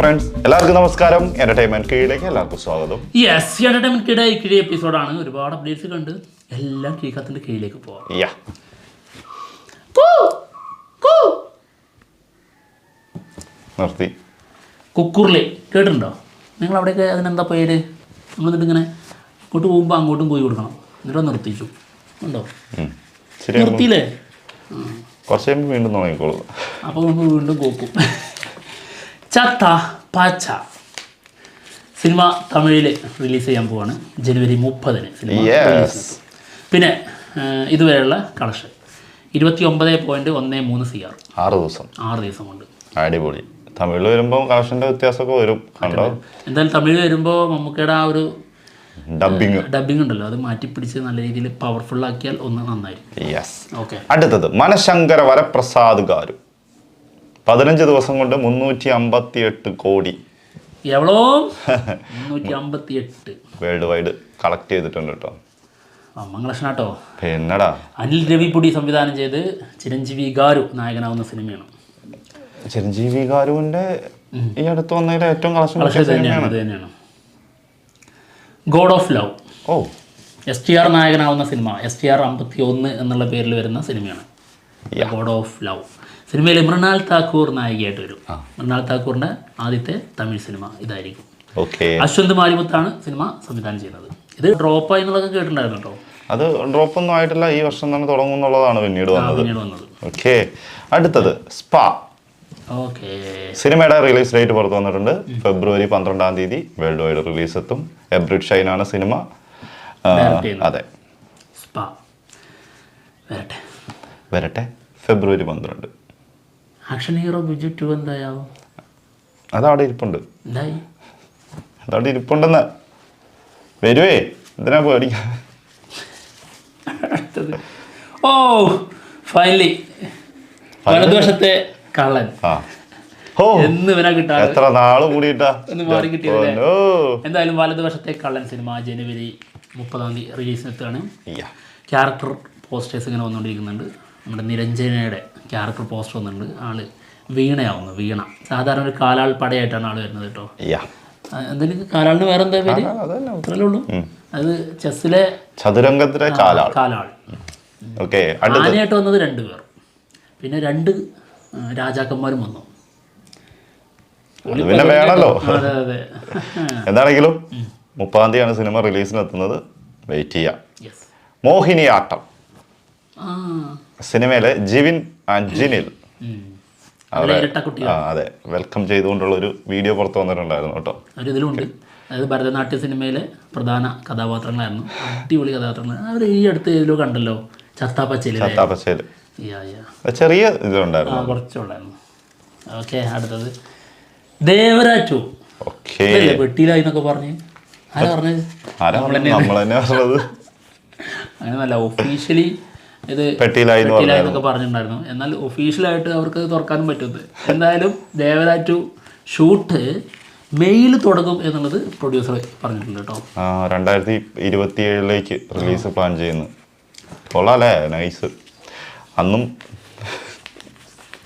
Friends, എല്ലാവർക്കും നമസ്കാരം. Entertainment കീഴിലേക്ക് എല്ലാവർക്കും സ്വാഗതം. യെസ്, എന്റർടൈൻമെന്റ് കീഴ കിഴി എപ്പിസോഡാണ്. ഒരുപാട് അപ്ഡേറ്റ്സ് കണ്ട് എല്ലാം കീഴത്തിന്റെ കീഴിലേക്ക് പോവാം. നിർത്തി. കുക്കുർലി കേട്ടിട്ടുണ്ടോ നിങ്ങൾ? അവിടെയൊക്കെ അതിനെന്താ പേര്? നമ്മൾ എന്നിട്ട് ഇങ്ങനെ ഇങ്ങോട്ട് പോകുമ്പോൾ അങ്ങോട്ടും പോയി കൊടുക്കണം. എന്നിട്ട് നിർത്തിച്ചു ഉണ്ടോ? നിർത്തിയില്ലേ? കുറച്ച് കഴിയുമ്പോൾ വീണ്ടും തുടങ്ങിക്കോളൂ. അപ്പോൾ നമ്മൾ വീണ്ടും പോക്കും. ചത്ത പാച്ച സിനിമ തമിഴിൽ റിലീസ് ചെയ്യാൻ പോവാണ് ജനുവരി 30 സിനിമ. പിന്നെ ഇതുവരെയുള്ള കളക്ഷൻ 29.13 CR. 6 ദിവസം കൊണ്ട്. അടിപൊളി. തമിഴിൽ വരുമ്പോൾ കളക്ഷൻ്റെ വ്യത്യാസമൊക്കെ വരും. കണ്ടോ? എന്തായാലും തമിഴ് വരുമ്പോൾ മമ്മൂക്കയുടെ ആ ഒരു ഡബിങ് ഉണ്ടല്ലോ, അത് മാറ്റിപ്പിടിച്ച് നല്ല രീതിയിൽ പവർഫുൾ ആക്കിയാൽ ഒന്ന് നന്നായിരിക്കും. ഓക്കെ, അടുത്തത് മനശങ്കര വരപ്രസാദ് ഗാരു. 15 ദിവസം കൊണ്ട് 358 കോടി എവളോ 358 വേൾഡ് വൈഡ് കളക്ട് ചെയ്തിട്ടുണ്ട് കേട്ടോ. മംഗളക്ഷനാട്ടോ. പിന്നടാ, അനിൽ രവിപുടി സംവിധാനം ചെയ്ത് ചിരഞ്ജീവി ഗാരു നായകനാവുന്ന സിനിമയാണ്. ചിരഞ്ജീവി ഗാരുവിന്റെ ഈ അടുത്ത് വന്നതിൽ ഏറ്റവും കളക്ഷൻ തന്നെയാണ് ഗോഡ് ഓഫ് ലവ്. STR നായകനാവുന്ന സിനിമ. STR 51 എന്നുള്ള പേരിൽ വരുന്ന സിനിമയാണ് ഗോഡ് ഓഫ് ലവ്. സിനിമയിൽ മൃണാൽ താക്കൂർ നായികയായിട്ട് വരും. മൃണാൽ താക്കൂറിന്റെ ആദ്യത്തെ തമിഴ് സിനിമ ഇതായിരിക്കും. അശ്വന്ത് മാരിമുത്താണ് സിനിമ സംവിധാനം ചെയ്യുന്നത്. ഇത് ഡ്രോപ്പായി എന്നുള്ളതൊക്കെ കേട്ടിട്ടുണ്ടായിരുന്നു കേട്ടോ. അത് ഡ്രോപ്പ് ഒന്നും ആയിട്ടില്ല, ഈ വർഷം തന്നെ തുടങ്ങുന്നുള്ളതാണ് പിന്നീട് വന്നത്. ഓക്കെ, അടുത്തത് സ്പാ. സിനിമയുടെ റിലീസ് ഡേറ്റ് പുറത്തു വന്നിട്ടുണ്ട്. ഫെബ്രുവരി 12 വേൾഡ് വൈഡ് റിലീസ് എത്തും. എബ്രിഡ് ഷൈനാണ് സിനിമ. അതെ, വരട്ടെ. ഫെബ്രുവരി 12. Action hero Biju 2 എന്തായാവും? അതവിടെ ഇരിപ്പുണ്ട്. അതവിടെ ഇരിപ്പുണ്ടെന്ന് വരുവേ, എന്തിനാ പേടിക്ക. ഓ ഫൈനലി വലതുവശത്തെ കള്ളൻ എത്ര നാള് കൂടിയിട്ടാ മാറി കിട്ടിയതല്ലേ. എന്തായാലും വലതുവശത്തെ കള്ളൻ സിനിമ ജനുവരി 30 റിലീസിനെത്താണ്. ക്യാരക്ടർ പോസ്റ്റേഴ്സ് ഇങ്ങനെ വന്നുകൊണ്ടിരിക്കുന്നുണ്ട്. നമ്മുടെ നിരഞ്ജനയുടെ ക്യാരക്ടർ പോസ്റ്റർ വന്നിട്ടുണ്ട്. ആള് വീണയാവുന്നു. വീണ സാധാരണ ഒരു കാലാൾ പടയായിട്ടാണ് ആള് വരുന്നത് കേട്ടോ. എന്തെങ്കിലും കാലാളിന് വേറെ എന്താ പേര്? അത്രയല്ലേ ഉള്ളൂ. അത് ചെസ്സിലെ ചതുരംഗത്തിലെ കാലാൾ. ആനയായിട്ട് വന്നത് 2 പേർ. പിന്നെ 2 രാജാക്കന്മാരും വന്നു. വേണല്ലോ. എന്താണെങ്കിലും 30 സിനിമ റിലീസിനെത്തുന്നത്. വെയിറ്റ് ചെയ്യാം. മോഹിനിയാട്ടം സിനിമയിലെ ജിവിൻ ആൻഡ് ജിനിൽ അതെ വെൽക്കം ചെയ്തുകൊണ്ടുള്ള ഒരു വീഡിയോ പുറത്തു വന്നിട്ടുണ്ടായിരുന്നു കേട്ടോ. ഇതിലുണ്ട്. അതായത് ഭരതനാട്യ സിനിമയിലെ പ്രധാന കഥാപാത്രങ്ങളായിരുന്നു. അടിപൊളി കഥാപാത്രങ്ങൾ. അവർ ഈ അടുത്ത് ഇതിലോ കണ്ടല്ലോ, ചത്താപ്പച്ചയിൽ ചെറിയ ഇതുണ്ടായിരുന്നു, കുറച്ചുണ്ടായിരുന്നു. ഓക്കെ, അടുത്തത് ദേവരാജു. വെട്ടിയിലായി എന്നൊക്കെ പറഞ്ഞ് ആരാ പറഞ്ഞത്? അങ്ങനെയല്ല, ഒഫീഷ്യലി ഇത് പെട്ടിയിലായെന്നൊക്കെ പറഞ്ഞിട്ടുണ്ടായിരുന്നു. എന്നാൽ ഒഫീഷ്യലായിട്ട് അവർക്ക് തുറക്കാനും പറ്റുന്നത്. എന്തായാലും ദേവരാജു ഷൂട്ട് മെയ്യിൽ തുടങ്ങും എന്നുള്ളത് പ്രൊഡ്യൂസർ പറഞ്ഞിട്ടുണ്ട് കേട്ടോ. 2027 റിലീസ് പ്ലാൻ ചെയ്യുന്നു. കൊള്ളാല്ലേ, നൈസ്. അന്നും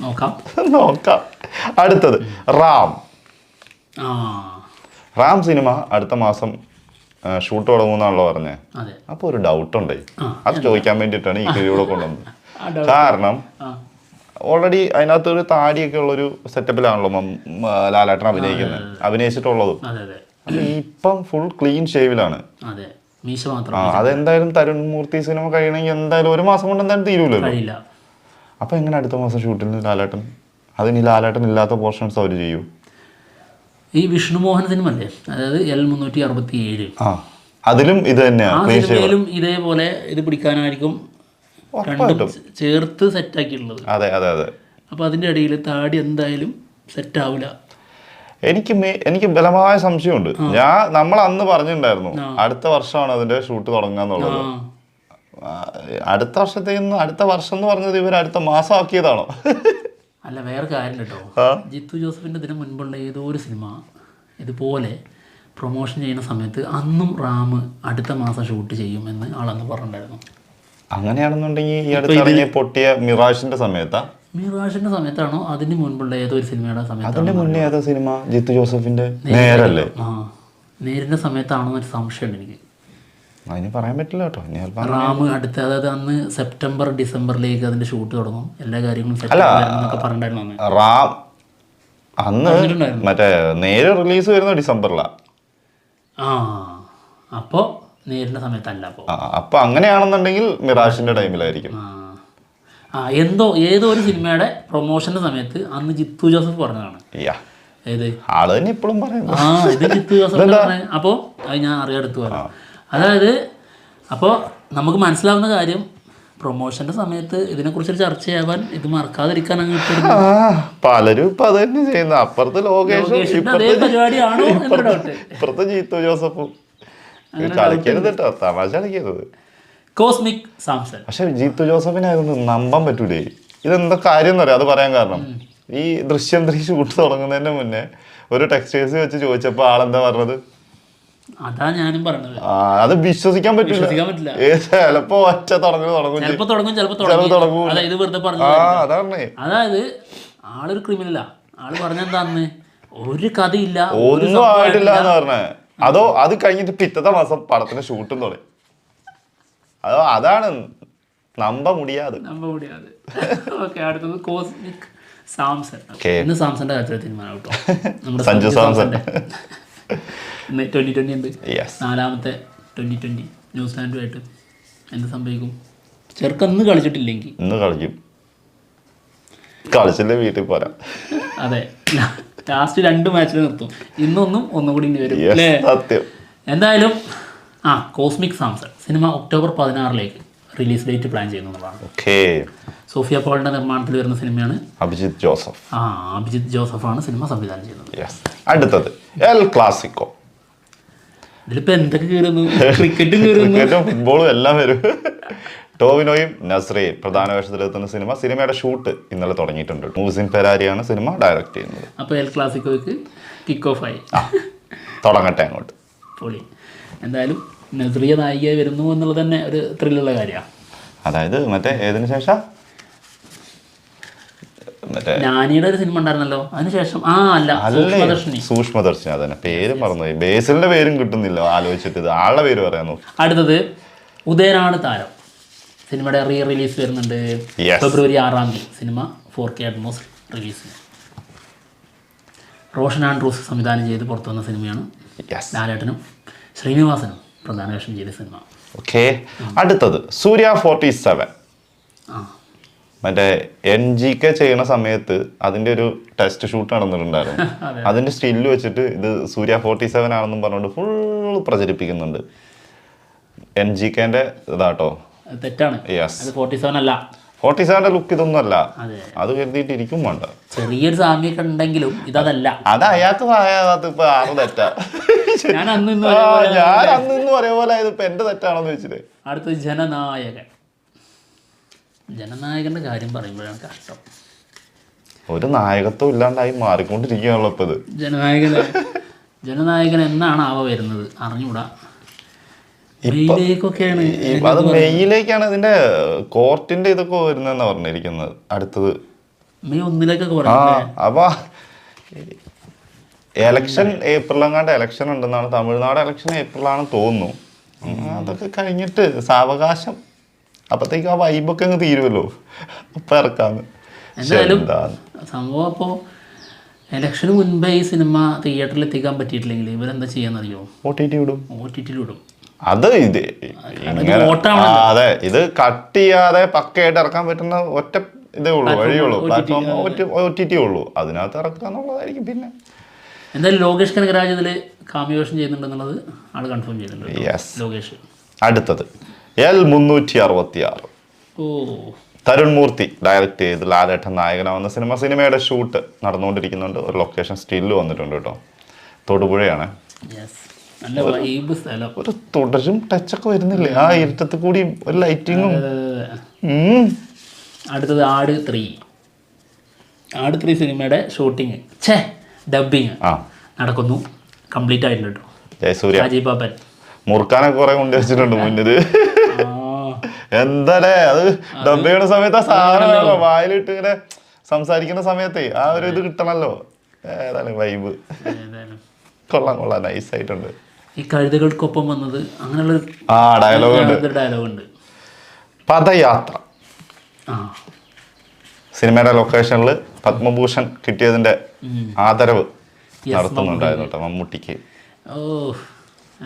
നോക്കാം. അടുത്തത് റാം സിനിമ അടുത്ത മാസം ഷൂട്ട് തുടങ്ങുന്നാണല്ലോ പറഞ്ഞേ. അപ്പൊ ഒരു ഡൗട്ട് ഉണ്ട്, അത് ചോദിക്കാൻ വേണ്ടിയിട്ടാണ് ഈ കിഴിയോടെ കൊണ്ടുവന്നത്. കാരണം ഓൾറെഡി അതിനകത്ത് ഒരു താടിയൊക്കെ ഉള്ളൊരു സെറ്റപ്പിലാണല്ലോ ലാലേട്ടൻ അഭിനയിച്ചിട്ടുള്ളതും. ഇപ്പം ഫുൾ ക്ലീൻ ഷേവിലാണ്. അതെന്തായാലും തരുൺ മൂർത്തി സിനിമ കഴിയണമെങ്കിൽ എന്തായാലും 1 മാസം കൊണ്ട് എന്തായാലും തീരുമല്ലോ. അപ്പൊ എങ്ങനെ അടുത്ത മാസം ഷൂട്ടിന് ലാലേട്ടൻ? അതിന് ലാലേട്ടൻ ഇല്ലാത്ത പോർഷൻസ് അവർ ചെയ്യൂ. ഈ വിഷ്ണുമോഹൻ സിനിമ അല്ലേ, അതായത് L367, അതിലും ഇത് തന്നെയാണ്. ഇതേപോലെ ഇത് പിടിക്കാനായിരിക്കും രണ്ടും ചേർത്ത് സെറ്റാക്കിയിട്ടുള്ളത്. അപ്പൊ അതിന്റെ ഇടയിൽ താടി എന്തായാലും സെറ്റ് ആവില്ല. എനിക്ക് ബലമായ സംശയമുണ്ട്. നമ്മൾ അന്ന് പറഞ്ഞിട്ടുണ്ടായിരുന്നു അടുത്ത വർഷമാണ് അതിന്റെ ഷൂട്ട് തുടങ്ങാന്നുള്ളത്. അടുത്ത വർഷം എന്ന് പറഞ്ഞത് ഇവർ അടുത്ത മാസം ആക്കിയതാണോ? അല്ല, വേറെ കാര്യം കേട്ടോ. ജിത്തു ജോസഫിന്റെ ഇതിന് മുൻപുള്ള ഏതോ ഒരു സിനിമ ഇതുപോലെ പ്രൊമോഷൻ ചെയ്യുന്ന സമയത്ത് അന്നും റാം അടുത്ത മാസം ഷൂട്ട് ചെയ്യുമെന്ന് ആളന്ന് പറഞ്ഞിട്ടുണ്ടായിരുന്നു. അങ്ങനെയാണെന്നുണ്ടെങ്കിൽ ഈ അടുത്ത് പൊട്ടിയ മിറാഷിന്റെ സമയത്താ മിറാഷിന്റെ സമയത്താണോ അതിന് മുൻപുള്ള ഏതോ ഒരു സിനിമയുടെ സമയത്ത്? അതിന്റെ മുന്നേ ഏതോ സിനിമ ജിത്തു ജോസഫിന്റെ നേരല്ലേ? നേരിന്റെ സമയത്താണോ എന്നൊരു സംശയമുണ്ട് എനിക്ക്. അതിന് പറയാൻ പറ്റില്ല കേട്ടോ. റാം അടുത്ത, അതായത് അന്ന് സെപ്റ്റംബർ ഡിസംബറിലേക്ക് അതിന്റെ ഷൂട്ട് തുടങ്ങും, എല്ലാ കാര്യങ്ങളും പറഞ്ഞിട്ടുണ്ടായിരുന്നു. റാം അന്ന് മറ്റേ നേരെ റിലീസ് വരുന്ന ഡിസംബറിലാണ്. അപ്പോ നേരിന്റെ സമയത്തല്ല. അപ്പൊ അങ്ങനെയാണെന്നുണ്ടെങ്കിൽ മിറാഷിന്റെ ടൈമിലായിരിക്കും. ഏതോ ഒരു സിനിമയുടെ പ്രൊമോഷന്റെ സമയത്ത് അന്ന് ജിത്തു ജോസഫ് പറഞ്ഞതാണ്. ഏത് ആള് തന്നെ ഇപ്പോഴും പറയുന്നു. ഇത് ജിത്തു ജോസഫ് പറഞ്ഞ. അപ്പോൾ അത് ഞാൻ അറിയാടുത്ത് പറയാം. അതായത് അപ്പോൾ നമുക്ക് മനസ്സിലാവുന്ന കാര്യം, പ്രൊമോഷന്റെ സമയത്ത് ഇതിനെക്കുറിച്ചൊരു ചർച്ചയാവാൻ ഇത് മറക്കാതിരിക്കാൻ അങ്ങോട്ട് പലരും ഇപ്പൊ അത് തന്നെ ചെയ്യുന്ന. അപ്പുറത്ത് ലോകേഷും അതേ പരിപാടിയാണോ എന്നൊരു ഡൗട്ട്. ഇപ്പുറത്ത് ജിത്തു ജോസഫും കളിക്കരുത് കേട്ടോ, തമാശ കളിക്കരുത്. കോസ്മിക് സാംസൺ. പക്ഷെ ജിത്തു ജോസഫിനെ അതൊന്നും നമ്പാൻ പറ്റൂലേ. ഇതെന്താ കാര്യം എന്ന് പറയാം, അത് പറയാൻ കാരണം ഈ ദൃശ്യം 3 ഷൂട്ട് തുടങ്ങുന്നതിന്റെ മുന്നേ ഒരു ടെക്സ്റ്റൈൽസ് വെച്ച് ചോദിച്ചപ്പോ ആളെന്താ പറഞ്ഞത്? അതാ ഞാനും പറഞ്ഞത്. അത് വിശ്വസിക്കാൻ പറ്റില്ല. ചിലപ്പോ ഒറ്റ തുടങ്ങും, ഇത് വെറുതെ പറഞ്ഞു. അതായത് ആളൊരു ക്രിമിനലാ. ആള് പറഞ്ഞെന്താന്ന് ഒരു കഥയില്ല, ഒന്നും ആയിട്ടില്ല എന്ന് പറഞ്ഞേ. അതോ അത് കഴിഞ്ഞിട്ട് പിറ്റത്തെ മാസം പടത്തിന് ഷൂട്ടും തുടങ്ങി. അതോ അതാണ് നമ്പ മുടിയാതെ. ഓക്കെ, അടുത്തത് കോസ്മിക് സാംസൺ. ഇന്ന് സാംസന്റെ കാര്യത്തിൽ തീരുമാനം കേട്ടോ. നമ്മുടെ സഞ്ജു സാംസൺ 2020 ഉണ്ട്, 4ാമത്തെ 2020 ന്യൂസിലാൻഡുമായിട്ട്. എന്ത് സംഭവിക്കും? ചെറുക്കന്ന് കളിച്ചിട്ടില്ലെങ്കിൽ ഇന്ന് കളിച്ചില്ലേ വീട്ടിൽ പോരാ. അതെ, ലാസ്റ്റ് 2 മാച്ചിൽ നിർത്തും. ഇന്നൊന്നും ഒന്നും കൂടി വരും അല്ലേ? സത്യം. എന്തായാലും cosmic Samson cinema October 16 release date plan ചെയ്യുന്നതാണ്. സോഫിയ പോളിന്റെ നിർമ്മാണത്തിൽ വരുന്ന സിനിമയാണ്. അഭിജിത്ത് ജോസഫ്. അഭിജിത്ത് ജോസഫാണ് സിനിമ സംവിധാനം ചെയ്യുന്നത്. അടുത്തത് എൽ ക്ലാസിക്കോ. ഇതിലിപ്പോ എന്തൊക്കെ കയറുന്നു? ക്രിക്കറ്റും ഫുട്ബോളും എല്ലാം വരും. ടോവിനോയും നസ്രിയും പ്രധാന വേഷത്തിലെത്തുന്ന സിനിമയുടെ ഷൂട്ട് ഇന്നലെ തുടങ്ങിയിട്ടുണ്ട്. മൂസിൻ പെരാരിയാണ് സിനിമ ഡയറക്റ്റ് ചെയ്യുന്നത്. അപ്പോൾ എൽ ക്ലാസിക്കോയ്ക്ക് കിക്ക് ഓഫ് ആയി. തുടങ്ങട്ടെ അങ്ങോട്ട്. പൊളി. എന്തായാലും നസ്രിയ നായികയായി വരുന്നു എന്നുള്ളത് തന്നെ ഒരു ത്രില്ലുള്ള കാര്യമാണ്. അതായത് മറ്റേ ഏതിനു ശേഷം നാനിയുടെ ഒരു സിനിമ ഉണ്ടായിരുന്നല്ലോ, അതിനുശേഷം സൂക്ഷ്മദർശിനി. അതന്നെ പേര് മറന്നുപോയി. ബേസിലിന്റെ പേരും കിട്ടുന്നില്ല ആലോചിച്ചിട്ട്. ആളുടെ പേര് പറയാനോ. അടുത്തത് ഉദയനാണ് താരം സിനിമയുടെ റിലീസ് വരുന്നുണ്ട് February 6 cinema 4K Atmos release. Roshan Andrews സംവിധാനം ചെയ്ത് പുറത്തു വന്ന സിനിമയാണ്. ലാലേട്ടനും ശ്രീനിവാസനും പ്രധാന വേഷം ചെയ്ത സിനിമ. അടുത്തത് സൂര്യ 47. മറ്റേ NGK ചെയ്യുന്ന സമയത്ത് അതിന്റെ ഒരു ടെസ്റ്റ് ഷൂട്ട് നടന്നിട്ടുണ്ടായിരുന്നു. അതിന്റെ സ്റ്റില്ല് വെച്ചിട്ട് ഇത് സൂര്യ 47 ആണെന്നും പറഞ്ഞുകൊണ്ട് ഫുൾ പ്രചരിപ്പിക്കുന്നുണ്ട്. NGKന്റെ ഇതാട്ടോ. തെറ്റാണ്. 47 അല്ല. 47ന്റെ ലുക്ക് ഇതൊന്നും അല്ല. അത് കരുതിയിട്ട് ഇരിക്കും വേണ്ട. ചെറിയൊരു സാമ്യമൊക്കെ ഉണ്ടെങ്കിലും ഇതല്ല. അത് അയാൾക്ക് ഇപ്പൊ ആറ് തെറ്റാ. ഞാൻ അന്ന് ഒരേ പോലെ ഇപ്പൊ എന്റെ തെറ്റാണോന്ന് വെച്ചിട്ട്. അടുത്തത് ജനനായകന്റെ കാര്യം പറയുമ്പോഴാണ് കഷ്ടം. ഒരു നായകത്വം ഇല്ലാണ്ടായി മാറിക്കൊണ്ടിരിക്കുകയാണല്ലോ ഇപ്പൊ ഇത്. ജനനായകൻ എന്നാണ് വരുന്നത് അറിഞ്ഞൂടാ. അത് മെയ്യിലേക്കാണ് ഇതിന്റെ കോർട്ടിന്റെ ഇതൊക്കെ വരുന്നതെന്നാ പറഞ്ഞിരിക്കുന്നത്. അടുത്തത് മെയ് 1 അപ്പൊ എലക്ഷൻ ഏപ്രിലെങ്ങാണ്ട് എലക്ഷൻ ഉണ്ടെന്നാണ്. തമിഴ്നാട് എലക്ഷൻ ഏപ്രിലാണെന്ന് തോന്നുന്നു. അതൊക്കെ കഴിഞ്ഞിട്ട് സാവകാശം അപ്പത്തേക്ക് ആ വൈബൊക്കെ അങ്ങ് തീരുമല്ലോ. അപ്പൊ ഇറക്കാന്ന്. എന്തായാലും സംഭവം അപ്പോ എലക്ഷന് മുൻപേ ഈ സിനിമ തിയേറ്ററിൽ എത്തിക്കാൻ പറ്റിയിട്ടില്ലെങ്കിൽ ഇവരെന്താ ചെയ്യാന്നറിയോ? OTT വിടും. അത് ഇത് അതെ, ഇത് കട്ട് ചെയ്യാതെ പക്കയായിട്ട് ഇറക്കാൻ പറ്റുന്ന ഒറ്റ ഇതേ ഉള്ളൂ, വഴിയുള്ളൂ. പ്ലാറ്റ്ഫോം OTT ഉള്ളൂ. അതിനകത്ത് ഇറക്കുക എന്നുള്ളതായിരിക്കും. പിന്നെ എന്തായാലും ലോകേഷ് കനകരാജ് ഇതിൽ കാമിവേഷൻ ചെയ്യുന്നുണ്ടെന്നുള്ളത് ആള് കൺഫേം ചെയ്യുന്നുണ്ട്. ലോകേഷ്. അടുത്തത് L366. തരുൺ മൂർത്തി ഡയറക്റ്റ് ചെയ്ത് ലാലേട്ടൻ നായകനാവുന്ന സിനിമയുടെ ഷൂട്ട് നടന്നുകൊണ്ടിരിക്കുന്നുണ്ട്. ഒരു ലൊക്കേഷൻ സ്റ്റില്ല് വന്നിട്ടുണ്ട് കേട്ടോ. തൊടുപുഴയാണ്. ഒരു തുടരും ടച്ചൊക്കെ വരുന്നില്ലേ ആ ഇരുട്ടത്ത് കൂടിയും ഒരു ലൈറ്റിങ്ങും. അടുത്തത് ആട് 3 സിനിമയുടെ ഷൂട്ടിങ് ഡബിങ് നടക്കുന്നു. കംപ്ലീറ്റ് ആയിട്ടുണ്ട് കേട്ടോ. മുറുക്കാനൊക്കെ കുറെ കൊണ്ട് വെച്ചിട്ടുണ്ട് മുന്നിൽ. എന്താലേ അത് ഡബ് ചെയ്യുന്ന സമയത്ത് ആ സാധനം വായിലിട്ട് ഇങ്ങനെ സംസാരിക്കുന്ന സമയത്തേ ആ ഒരു ഇത് കിട്ടണല്ലോ. ഏതാണ് വൈബ്. കൊള്ളാം നൈസായിട്ടുണ്ട്. ഈ കഴുതകൾക്കൊപ്പം വന്നത് അങ്ങനെയുള്ള ഡയലോഗുണ്ട്. പദയാത്ര സിനിമയുടെ ലൊക്കേഷനിൽ പത്മഭൂഷൺ കിട്ടിയതിന്റെ ആദരവ് നടത്തുന്നുണ്ടായിരുന്നു കേട്ടോ മമ്മൂട്ടിക്ക്.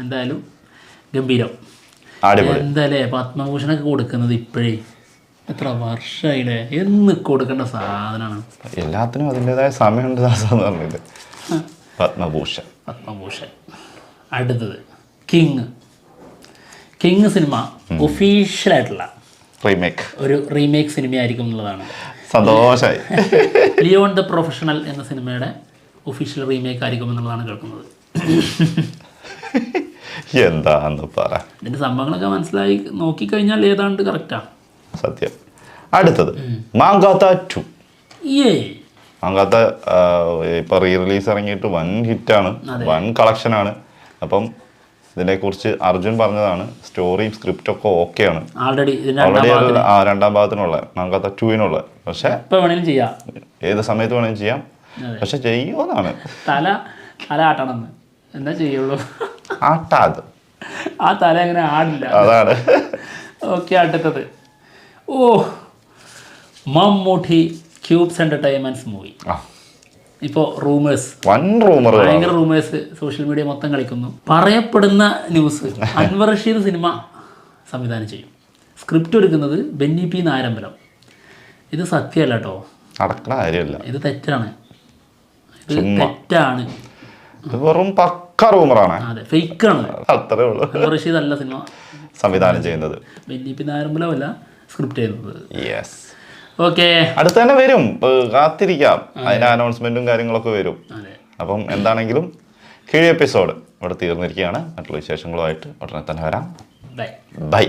എന്തായാലും ഗംഭീരം. എന്തായാലേ പത്മഭൂഷണൊക്കെ കൊടുക്കുന്നത് ഇപ്പോഴേ എത്ര വർഷമായില്ലേ, എന്ന് കൊടുക്കേണ്ട സാധനമാണ്. എല്ലാത്തിനും അതിൻ്റെതായ സമയമുണ്ട് ദാസെന്ന് പറഞ്ഞിട്ട്. പത്മഭൂഷൺ. അടുത്തത് കിങ് സിനിമ ഒഫീഷ്യലായിട്ടുള്ള ഒരു റീമേക്ക് സിനിമയായിരിക്കും എന്നുള്ളതാണ്. സന്തോഷമായി. ലിയോൺ ദ പ്രൊഫഷണൽ എന്ന സിനിമയുടെ ഒഫീഷ്യൽ റീമേക്ക് ആയിരിക്കും എന്നുള്ളതാണ് കേൾക്കുന്നത്. എന്താന്ന് പറ, ഇതിന്റെ സംഭവങ്ങളൊക്കെ മനസ്സിലായി നോക്കിക്കഴിഞ്ഞാൽ ഏതാണ്ട് കറക്റ്റാ. സത്യം. അടുത്തത് മാങ്കാത്ത 2. മാങ്കാത്ത ഇപ്പൊ റീ റിലീസ് ഇറങ്ങിയിട്ട് വൻ ഹിറ്റാണ്, വൻ കളക്ഷനാണ്. അപ്പം ഇതിനെക്കുറിച്ച് അർജുൻ പറഞ്ഞതാണ്, സ്റ്റോറിയും സ്ക്രിപ്റ്റും ഒക്കെ ഓക്കെയാണ് ഓൾറെഡി. രണ്ടാം ഭാഗത്തിനുള്ള മാങ്കാത്ത 2-നുള്ള. പക്ഷെ ഏത് സമയത്ത് വേണമെങ്കിലും ചെയ്യാം. പക്ഷെ ചെയ്യുമെന്നാണ് തല ആട്ടണമെന്ന് എന്താ ചെയ്യുള്ളൂ. ആട്ടാത് ആ തല അങ്ങനെ ആടില്ല, അതാണ്. ഓക്കെ. അടുത്തത് മമ്മൂട്ടി ക്യൂബ്സ് എന്റർടൈൻമെന്റ്സ് മൂവി. ഇപ്പോൾ ഭയങ്കര റൂമേഴ്സ് സോഷ്യൽ മീഡിയ മൊത്തം കളിക്കുന്നു. പറയപ്പെടുന്ന ന്യൂസ് അൻവർ റഷീദ് സിനിമ സംവിധാനം ചെയ്യും. സ്ക്രിപ്റ്റ് ഒരുക്കുന്നത് ബെന്നി പി നായരമ്പലം. ഇത് സത്യമല്ല കേട്ടോ, നടക്കുന്ന കാര്യമല്ല. ഇത് തെറ്റാണ്. വെറും പക്ക റൂമറാണ്. അതെ, ഫേക്കാണ്. അത്രേ ഉള്ളൂ. അൻവർ റഷീദ് അല്ല സിനിമ സംവിധാനം ചെയ്യുന്നത്, ബെന്നി പി നായരമ്പലം അല്ല സ്ക്രിപ്റ്റ് ചെയ്യുന്നത്. യെസ്. ഓക്കെ, അടുത്ത് തന്നെ വരും, കാത്തിരിക്കാം. അതിന്റെ അനൗൺസ്മെന്റും കാര്യങ്ങളൊക്കെ വരും. അപ്പം എന്താണെങ്കിലും കീഴ് എപ്പിസോഡ് ഇവിടെ തീർന്നിരിക്കുകയാണ്. മറ്റുള്ള വിശേഷങ്ങളുമായിട്ട് ഉടനെ തന്നെ വരാം. ബൈ.